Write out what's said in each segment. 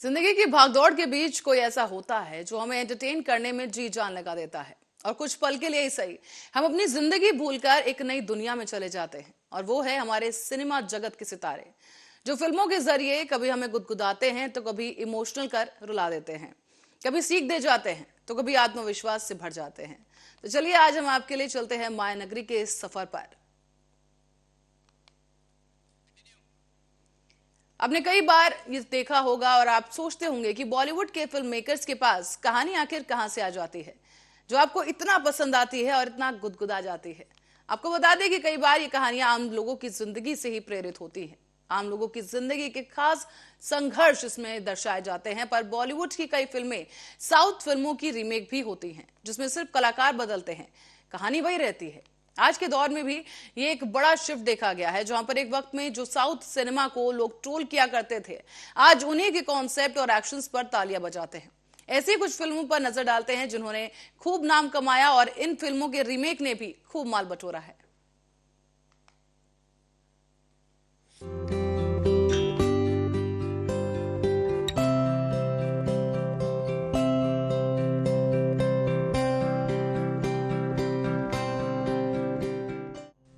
जिंदगी की भागदौड़ के बीच कोई ऐसा होता है जो हमें एंटरटेन करने में जी जान लगा देता है। और कुछ पल के लिए ही सही, हम अपनी जिंदगी भूलकर एक नई दुनिया में चले जाते हैं। और वो है हमारे सिनेमा जगत के सितारे, जो फिल्मों के जरिए कभी हमें गुदगुदाते हैं तो कभी इमोशनल कर रुला देते हैं, कभी सीख दे जाते हैं तो कभी आत्मविश्वास से भर जाते हैं। तो चलिए आज हम आपके लिए चलते हैं माया नगरी के इस सफर पर। आपने कई बार ये देखा होगा और आप सोचते होंगे कि बॉलीवुड के फिल्म मेकर्स के पास कहानी आखिर कहां से आ जाती है जो आपको इतना पसंद आती है और इतना गुदगुदा जाती है। आपको बता दें कि कई बार ये कहानियां आम लोगों की जिंदगी से ही प्रेरित होती हैं। आम लोगों की जिंदगी के खास संघर्ष इसमें दर्शाए जाते हैं। पर बॉलीवुड की कई फिल्में साउथ फिल्मों की रीमेक भी होती हैं, जिसमें सिर्फ कलाकार बदलते हैं, कहानी वही रहती है। आज के दौर में भी ये एक बड़ा शिफ्ट देखा गया है, जहां पर एक वक्त में जो साउथ सिनेमा को लोग ट्रोल किया करते थे, आज उन्हीं के कॉन्सेप्ट और एक्शंस पर तालियां बजाते हैं। ऐसी कुछ फिल्मों पर नजर डालते हैं जिन्होंने खूब नाम कमाया और इन फिल्मों के रीमेक ने भी खूब माल बटोरा है।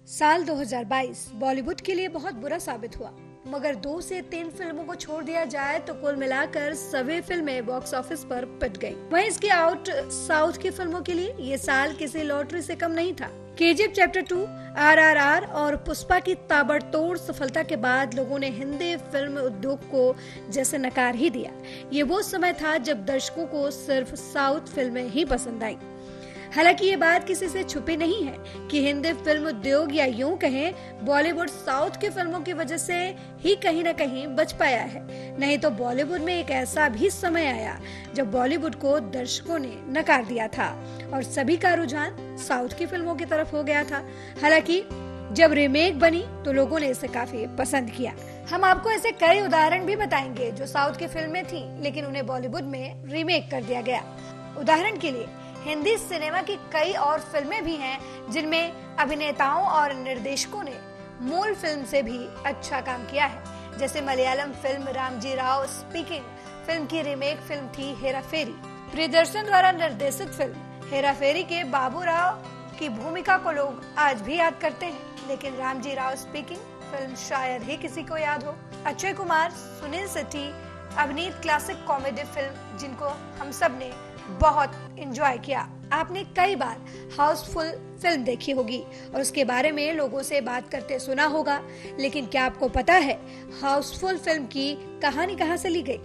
साल 2022 बॉलीवुड के लिए बहुत बुरा साबित हुआ, मगर 2 से 3 फिल्मों को छोड़ दिया जाए तो कुल मिलाकर सभी फिल्में बॉक्स ऑफिस पर पिट गईं। वहीं इसके आउट साउथ की फिल्मों के लिए ये साल किसी लॉटरी से कम नहीं था। केजीएफ चैप्टर 2, RRR और पुष्पा की ताबड़तोड़ सफलता के बाद लोगों ने हिंदी फिल्म उद्योग को जैसे नकार ही दिया। ये वो समय था जब दर्शकों को सिर्फ साउथ फिल्में ही पसंद आई। हालांकि ये बात किसी से छुपी नहीं है कि हिंदी फिल्म उद्योग या यूं कहें बॉलीवुड साउथ की फिल्मों की वजह से ही कहीं न कहीं बच पाया है। नहीं तो बॉलीवुड में एक ऐसा भी समय आया जब बॉलीवुड को दर्शकों ने नकार दिया था और सभी का रुझान साउथ की फिल्मों की तरफ हो गया था। हालांकि जब रीमेक बनी तो लोगों ने इसे काफी पसंद किया। हम आपको ऐसे कई उदाहरण भी बताएंगे जो साउथ की फिल्में थी लेकिन उन्हें बॉलीवुड में रीमेक कर दिया गया। उदाहरण के लिए हिंदी सिनेमा की कई और फिल्में भी हैं जिनमें अभिनेताओं और निर्देशकों ने मूल फिल्म से भी अच्छा काम किया है। जैसे Malayalam film Ramji Rao speaking film की रीमेक फिल्म थी हेरा फेरी। प्रियदर्शन द्वारा निर्देशित फिल्म हेरा फेरी के बाबू राव की भूमिका को लोग आज भी याद करते हैं, लेकिन रामजी राव स्पीकिंग फिल्म शायद ही किसी को याद हो। अक्षय कुमार, सुनील शेट्टी अभिनीत क्लासिक कॉमेडी फिल्म जिनको हम सब ने बहुत एंजॉय किया। आपने कई बार हाउसफुल फिल्म देखी होगी और उसके बारे में लोगों से बात करते सुना होगा, लेकिन क्या आपको पता है हाउसफुल फिल्म की कहानी कहां से ली गई?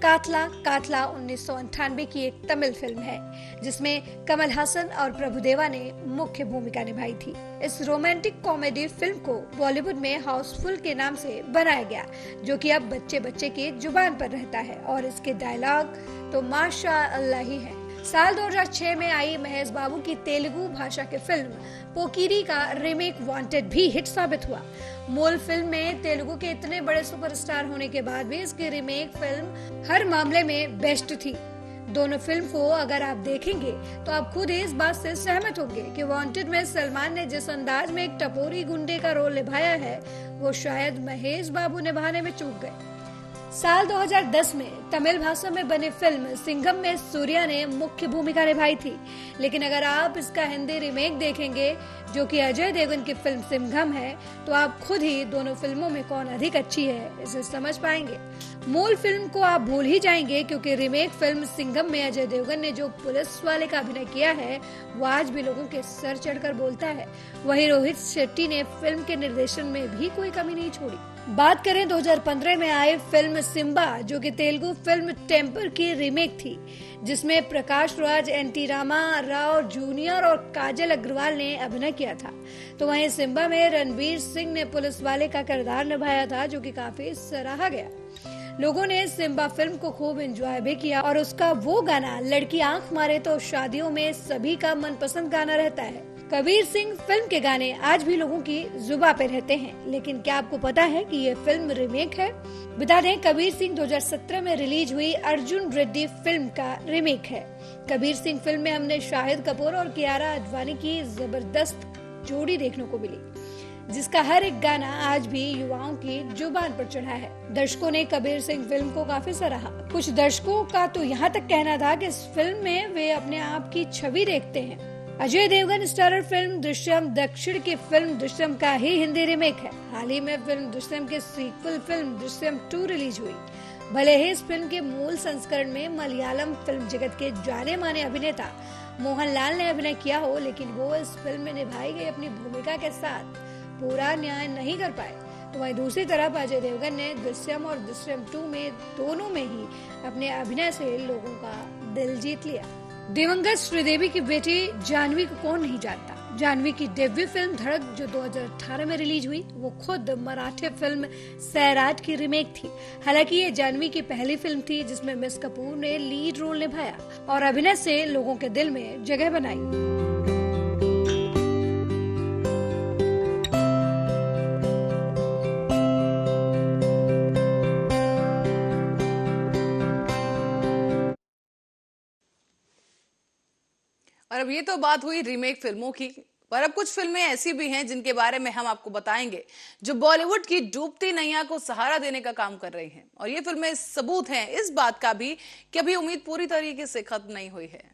कातला 1998 की एक तमिल फिल्म है जिसमें कमल हासन और प्रभुदेवा ने मुख्य भूमिका निभाई थी। इस रोमांटिक कॉमेडी फिल्म को बॉलीवुड में हाउसफुल के नाम से बनाया गया, जो कि अब बच्चे बच्चे की जुबान पर रहता है और इसके डायलॉग तो माशाअल्लाह ही है। साल 2006 में आई महेश बाबू की तेलुगु भाषा की फिल्म पोकिरी का रीमेक वांटेड भी हिट साबित हुआ। मूल फिल्म में तेलुगु के इतने बड़े सुपरस्टार होने के बाद भी इसकी रीमेक फिल्म हर मामले में बेस्ट थी। दोनों फिल्म को अगर आप देखेंगे तो आप खुद ही इस बात से सहमत होंगे कि वांटेड में सलमान ने जिस अंदाज में एक टपोरी गुंडे का रोल निभाया है वो शायद महेश बाबू निभाने में चूक गए। साल 2010 में तमिल भाषा में बनी फिल्म सिंघम में सूर्या ने मुख्य भूमिका निभाई थी, लेकिन अगर आप इसका हिंदी रीमेक देखेंगे जो कि अजय देवगन की फिल्म सिंघम है तो आप खुद ही दोनों फिल्मों में कौन अधिक अच्छी है इसे समझ पाएंगे। मूल फिल्म को आप भूल ही जाएंगे क्योंकि रीमेक फिल्म सिंघम में अजय देवगन ने जो पुलिस वाले का अभिनय किया है वो आज भी लोगों के सर चढ़कर बोलता है। वहीं रोहित शेट्टी ने फिल्म के निर्देशन में भी कोई कमी नहीं छोड़ी। बात करें 2015 में आई फिल्म सिम्बा, जो कि तेलुगु फिल्म टेम्पर की रीमेक थी, जिसमें प्रकाश राज, एनटी रामा राव जूनियर और काजल अग्रवाल ने अभिनय किया था। तो वहीं सिम्बा में रणवीर सिंह ने पुलिस वाले का किरदार निभाया था, जो कि काफी सराहा गया। लोगों ने सिम्बा फिल्म को खूब एंजॉय भी किया और उसका वो गाना लड़की आंख मारे तो शादियों में सभी का मनपसंद गाना रहता है। कबीर सिंह फिल्म के गाने आज भी लोगों की जुबान पे रहते हैं, लेकिन क्या आपको पता है कि ये फिल्म रीमेक है? बता दें कबीर सिंह 2017 में रिलीज हुई अर्जुन रेड्डी फिल्म का रीमेक है। कबीर सिंह फिल्म में हमने शाहिद कपूर और कियारा अडवाणी की जबरदस्त जोड़ी देखने को मिली। जिसका हर एक गाना आज भी युवाओं की जुबान पर चढ़ा है। दर्शकों ने कबीर सिंह फिल्म को काफी सराहा। कुछ दर्शकों का तो यहाँ तक कहना था कि इस फिल्म में वे अपने आप की छवि देखते हैं। अजय देवगन स्टारर फिल्म दृश्यम दक्षिण की फिल्म दृश्यम का ही हिंदी रीमेक है। हाल ही में फिल्म दृश्यम की सीक्वल फिल्म दृश्यम 2 रिलीज हुई। भले ही इस फिल्म के मूल संस्करण में मलयालम फिल्म जगत के जाने माने अभिनेता मोहनलाल ने अभिनय किया हो, लेकिन वो इस फिल्म में निभाई गई अपनी भूमिका के साथ पूरा न्याय नहीं कर पाए। तो वहीं दूसरी तरफ अजय देवगन ने दृश्यम और दृश्यम 2 में दोनों में ही अपने अभिनय से लोगों का दिल जीत लिया। दिवंगत श्रीदेवी की बेटी जानवी को कौन नहीं जानता। जानवी की डेब्यू फिल्म धड़क जो 2018 में रिलीज हुई, वो खुद मराठी फिल्म सैराट की रीमेक थी। हालांकि ये जानवी की पहली फिल्म थी जिसमें मिस कपूर ने लीड रोल निभाया और अभिनय से लोगों के दिल में जगह बनाई। और अब ये तो बात हुई रीमेक फिल्मों की, पर अब कुछ फिल्में ऐसी भी हैं जिनके बारे में हम आपको बताएंगे जो बॉलीवुड की डूबती नैया को सहारा देने का काम कर रही हैं। और ये फिल्में सबूत हैं इस बात का भी कि अभी उम्मीद पूरी तरीके से खत्म नहीं हुई है।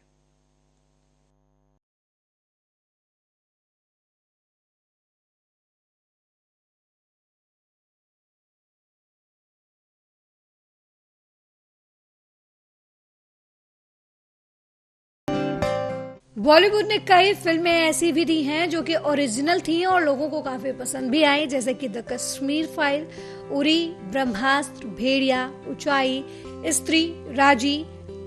बॉलीवुड ने कई फिल्में ऐसी भी दी हैं जो कि ओरिजिनल थी और लोगों को काफी पसंद भी आई, जैसे कि द कश्मीर फाइल, उरी, ब्रह्मास्त्र, भेड़िया, ऊंचाई, स्त्री, राजी,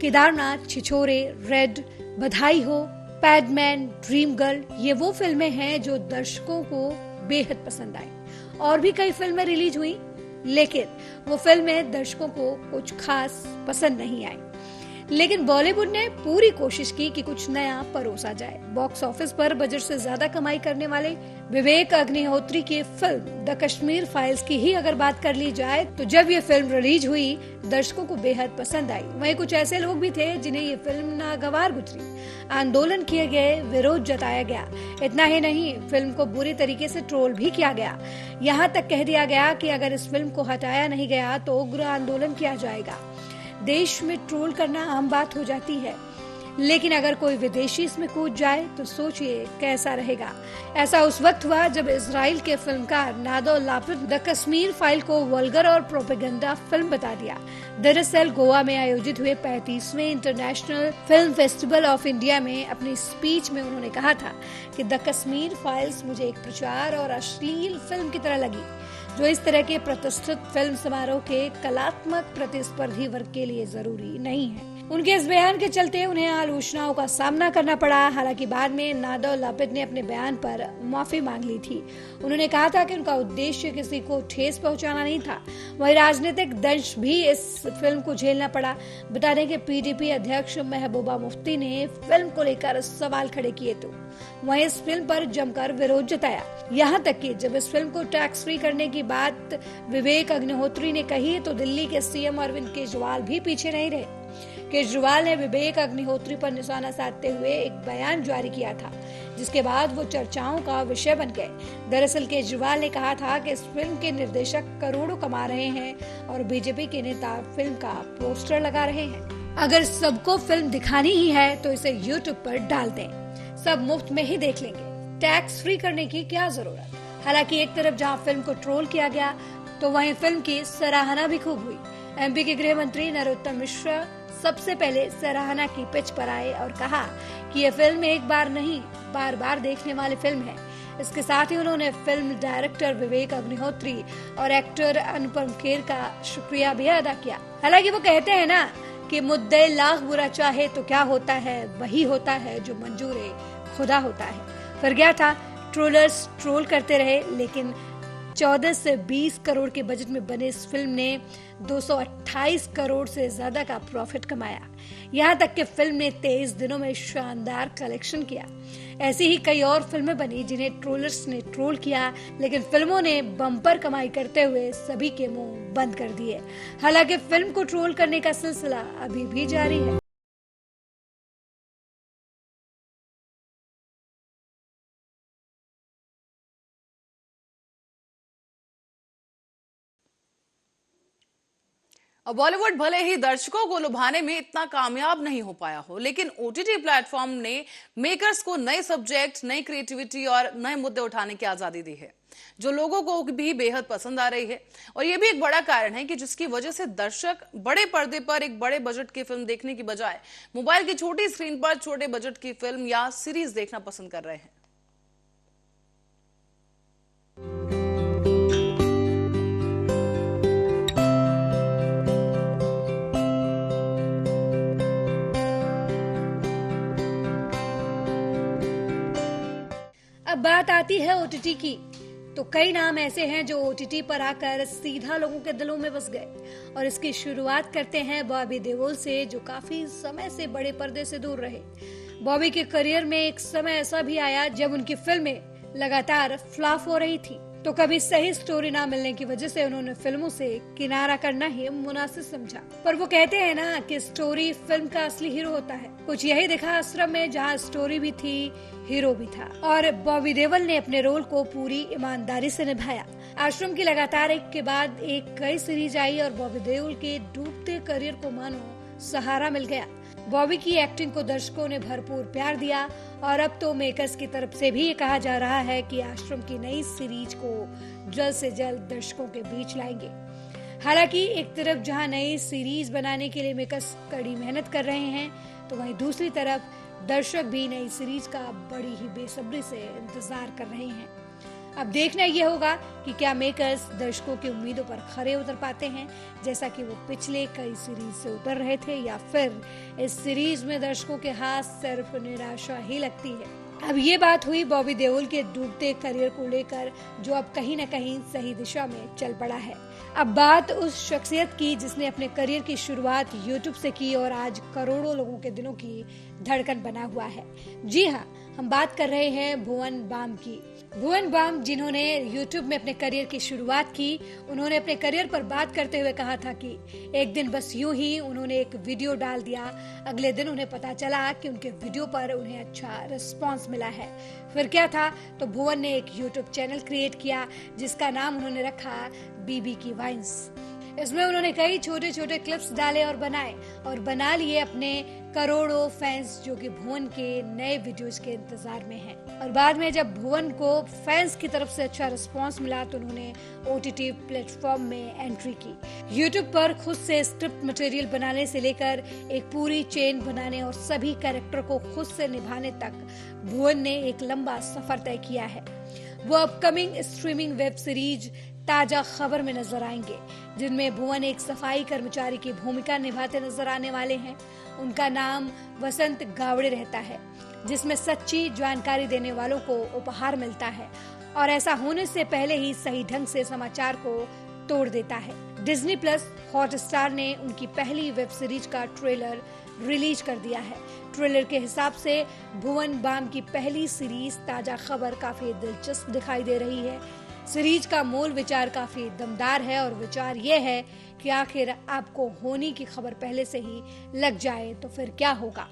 केदारनाथ, छिछोरे, रेड, बधाई हो, पैडमैन, ड्रीम गर्ल। ये वो फिल्में हैं जो दर्शकों को बेहद पसंद आई। और भी कई फिल्में रिलीज हुई, लेकिन वो फिल्में दर्शकों को कुछ खास पसंद नहीं आई। लेकिन बॉलीवुड ने पूरी कोशिश की कि कुछ नया परोसा जाए। बॉक्स ऑफिस पर बजट से ज्यादा कमाई करने वाले विवेक अग्निहोत्री की फिल्म द कश्मीर फाइल्स की ही अगर बात कर ली जाए, तो जब ये फिल्म रिलीज हुई दर्शकों को बेहद पसंद आई। वहीं कुछ ऐसे लोग भी थे जिन्हें ये फिल्म नागवार गुजरी। आंदोलन किए गए, विरोध जताया गया। इतना ही नहीं, फिल्म को बुरी तरीके से ट्रोल भी किया गया। यहाँ तक कह दिया गया कि अगर इस फिल्म को हटाया नहीं गया तो उग्र आंदोलन किया जाएगा। देश में ट्रोल करना आम बात हो जाती है, लेकिन अगर कोई विदेशी इसमें कूद जाए तो सोचिए कैसा रहेगा। ऐसा उस वक्त हुआ जब इजराइल के फिल्मकार नादो लापिड द कश्मीर फाइल को वल्गर और प्रोपेगेंडा फिल्म बता दिया। दरअसल गोवा में आयोजित हुए 35वें international film festival of India में अपनी स्पीच में उन्होंने कहा था कि द कश्मीर फाइल्स मुझे एक प्रचार और अश्लील फिल्म की तरह लगी, जो इस तरह के प्रतिष्ठित फिल्म समारोह के कलात्मक प्रतिस्पर्धी वर्ग के लिए जरूरी नहीं है। उनके इस बयान के चलते उन्हें आलोचनाओं का सामना करना पड़ा। हालांकि बाद में नादो लापिड ने अपने बयान पर माफी मांग ली थी। उन्होंने कहा था कि उनका उद्देश्य किसी को ठेस पहुंचाना नहीं था। वही राजनीतिक दंश भी इस फिल्म को झेलना पड़ा। बता दें कि पीडीपी अध्यक्ष महबूबा मुफ्ती ने फिल्म को लेकर सवाल खड़े किए तो वहीं इस फिल्म पर जमकर विरोध जताया। यहाँ तक कि जब इस फिल्म को टैक्स फ्री करने की बात विवेक अग्निहोत्री ने कही तो दिल्ली के सीएम अरविंद केजरीवाल भी पीछे नहीं रहे। केजरीवाल ने विवेक अग्निहोत्री पर निशाना साधते हुए एक बयान जारी किया था, जिसके बाद वो चर्चाओं का विषय बन गए। दरअसल केजरीवाल ने कहा था कि इस फिल्म के निर्देशक करोड़ों कमा रहे हैं और बीजेपी के नेता फिल्म का पोस्टर लगा रहे हैं। अगर सबको फिल्म दिखानी ही है तो इसे यूट्यूब पर डाल दें, सब मुफ्त में ही देख लेंगे। टैक्स फ्री करने की क्या जरूरत। हालांकि एक तरफ जहां फिल्म को ट्रोल किया गया तो वहीं फिल्म की सराहना भी खूब हुई। एमपी के गृह मंत्री नरोत्तम मिश्रा सबसे पहले सराहना की पिच पर आए और कहा कि यह फिल्म एक बार नहीं बार बार देखने वाली फिल्म है। इसके साथ ही उन्होंने फिल्म डायरेक्टर विवेक अग्निहोत्री और एक्टर अनुपम खेर का शुक्रिया भी अदा किया। हालांकि वो कहते हैं ना कि मुद्दे लाख बुरा चाहे तो क्या होता है, वही होता है जो मंजूर खुदा होता है। फिर क्या था, ट्रोलर्स ट्रोल करते रहे, लेकिन 14 से 20 करोड़ के बजट में बने इस फिल्म ने 228 करोड़ से ज्यादा का प्रॉफिट कमाया। यहाँ तक कि फिल्म ने 23 दिनों में शानदार कलेक्शन किया। ऐसी ही कई और फिल्में बनी जिन्हें ट्रोलर्स ने ट्रोल किया, लेकिन फिल्मों ने बम्पर कमाई करते हुए सभी के मुंह बंद कर दिए। हालांकि फिल्म को ट्रोल करने का सिलसिला अभी भी जारी है। और बॉलीवुड भले ही दर्शकों को लुभाने में इतना कामयाब नहीं हो पाया हो, लेकिन ओटीटी प्लेटफॉर्म ने मेकर्स को नए सब्जेक्ट, नई क्रिएटिविटी और नए मुद्दे उठाने की आजादी दी है, जो लोगों को भी बेहद पसंद आ रही है। और यह भी एक बड़ा कारण है कि जिसकी वजह से दर्शक बड़े पर्दे पर एक बड़े बजट की फिल्म देखने की बजाय मोबाइल की छोटी स्क्रीन पर छोटे बजट की फिल्म या सीरीज देखना पसंद कर रहे हैं। अब बात आती है ओटीटी की, तो कई नाम ऐसे हैं जो ओटीटी पर आकर सीधा लोगों के दिलों में बस गए। और इसकी शुरुआत करते हैं बॉबी देओल से, जो काफी समय से बड़े पर्दे से दूर रहे। बॉबी के करियर में एक समय ऐसा भी आया जब उनकी फिल्में लगातार फ्लॉप हो रही थी, तो कभी सही स्टोरी ना मिलने की वजह से उन्होंने फिल्मों से किनारा करना ही मुनासिब समझा। पर वो कहते हैं ना कि स्टोरी फिल्म का असली हीरो होता है। कुछ यही दिखा आश्रम में, जहाँ स्टोरी भी थी, हीरो भी था, और बॉबी देओल ने अपने रोल को पूरी ईमानदारी से निभाया। आश्रम की लगातार एक के बाद एक कई सीरीज आई और बॉबी देओल के डूबते करियर को मानो सहारा मिल गया। बॉबी की एक्टिंग को दर्शकों ने भरपूर प्यार दिया और अब तो मेकर्स की तरफ से भी ये कहा जा रहा है कि आश्रम की नई सीरीज को जल्द से जल्द दर्शकों के बीच लाएंगे। हालांकि एक तरफ जहां नई सीरीज बनाने के लिए मेकर्स कड़ी मेहनत कर रहे हैं, तो वहीं दूसरी तरफ दर्शक भी नई सीरीज का बड़ी ही बेसब्री से इंतजार कर रहे हैं। अब देखना यह होगा कि क्या मेकर्स दर्शकों की उम्मीदों पर खरे उतर पाते हैं, जैसा कि वो पिछले कई सीरीज से उतर रहे थे, या फिर इस सीरीज में दर्शकों के हाथ सिर्फ निराशा ही लगती है। अब ये बात हुई बॉबी देओल के डूबते करियर को लेकर, जो अब कहीं न कहीं सही दिशा में चल पड़ा है। अब बात उस शख्सियत की जिसने अपने करियर की शुरुआत यूट्यूब से की और आज करोड़ों लोगों के दिलों की धड़कन बना हुआ है। जी हाँ, हम बात कर रहे हैं भुवन बाम की। भुवन बाम, जिन्होंने यूट्यूब में अपने करियर की शुरुआत की, उन्होंने अपने करियर पर बात करते हुए कहा था कि एक दिन बस यूं ही उन्होंने एक वीडियो डाल दिया। अगले दिन उन्हें पता चला कि उनके वीडियो पर उन्हें अच्छा रिस्पांस मिला है। फिर क्या था, तो भुवन ने एक यूट्यूब चैनल क्रिएट किया जिसका नाम उन्होंने रखा बीबी की वाइन्स। इसमें उन्होंने कई छोटे छोटे क्लिप्स डाले और बनाए और बना लिए अपने करोड़ों फैंस, जो कि भुवन के नए वीडियोस के इंतजार में हैं। और बाद में जब भुवन को फैंस की तरफ से अच्छा रिस्पांस मिला, तो उन्होंने ओटीटी प्लेटफॉर्म में एंट्री की। यूट्यूब पर खुद से स्क्रिप्ट मटेरियल बनाने से लेकर एक पूरी चेन बनाने और सभी कैरेक्टर को खुद से निभाने तक भुवन ने एक लंबा सफर तय किया है। वो अपकमिंग स्ट्रीमिंग वेब सीरीज ताजा खबर में नजर आएंगे, जिनमें भुवन एक सफाई कर्मचारी की भूमिका निभाते नजर आने वाले हैं। उनका नाम वसंत गावड़े रहता है, जिसमें सच्ची जानकारी देने वालों को उपहार मिलता है और ऐसा होने से पहले ही सही ढंग से समाचार को तोड़ देता है। डिज्नी प्लस हॉटस्टार ने उनकी पहली वेब सीरीज का ट्रेलर रिलीज कर दिया है। ट्रेलर के हिसाब से भुवन बाम की पहली सीरीज ताजा खबर काफी दिलचस्प दिखाई दे रही है। सीरीज का मूल विचार काफी दमदार है और विचार यह है कि आखिर आपको होने की खबर पहले से ही लग जाए तो फिर क्या होगा।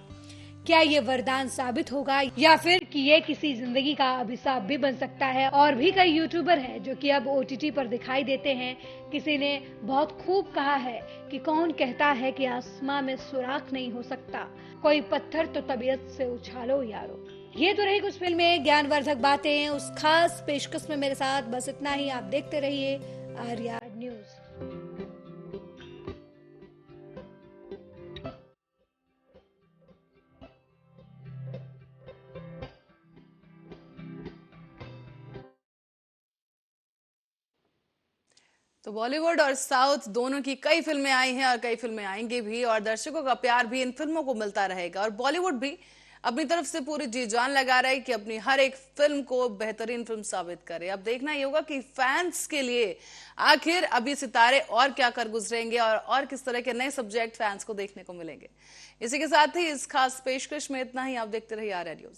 क्या ये वरदान साबित होगा या फिर कि ये किसी जिंदगी का अभिशाप भी बन सकता है। और भी कई यूट्यूबर हैं जो कि अब ओटीटी पर दिखाई देते हैं। किसी ने बहुत खूब कहा है कि कौन कहता है कि आसमां में सुराख नहीं हो सकता, कोई पत्थर तो तबीयत से उछालो यारो। ये तो रही कुछ फिल्में, ज्ञानवर्धक बातें उस खास पेशकश में मेरे साथ। बस इतना ही। आप देखते रहिए आर्या न्यूज। तो बॉलीवुड और साउथ दोनों की कई फिल्में आई हैं और कई फिल्में आएंगी भी, और दर्शकों का प्यार भी इन फिल्मों को मिलता रहेगा। और बॉलीवुड भी अपनी तरफ से पूरी जी जान लगा रहा है कि अपनी हर एक फिल्म को बेहतरीन फिल्म साबित करे। अब देखना ये होगा कि फैंस के लिए आखिर अभी सितारे और क्या कर गुजरेंगे और किस तरह के नए सब्जेक्ट फैंस को देखने को मिलेंगे। इसी के साथ ही इस खास पेशकश में इतना ही। आप देखते रहिए आर्या न्यूज।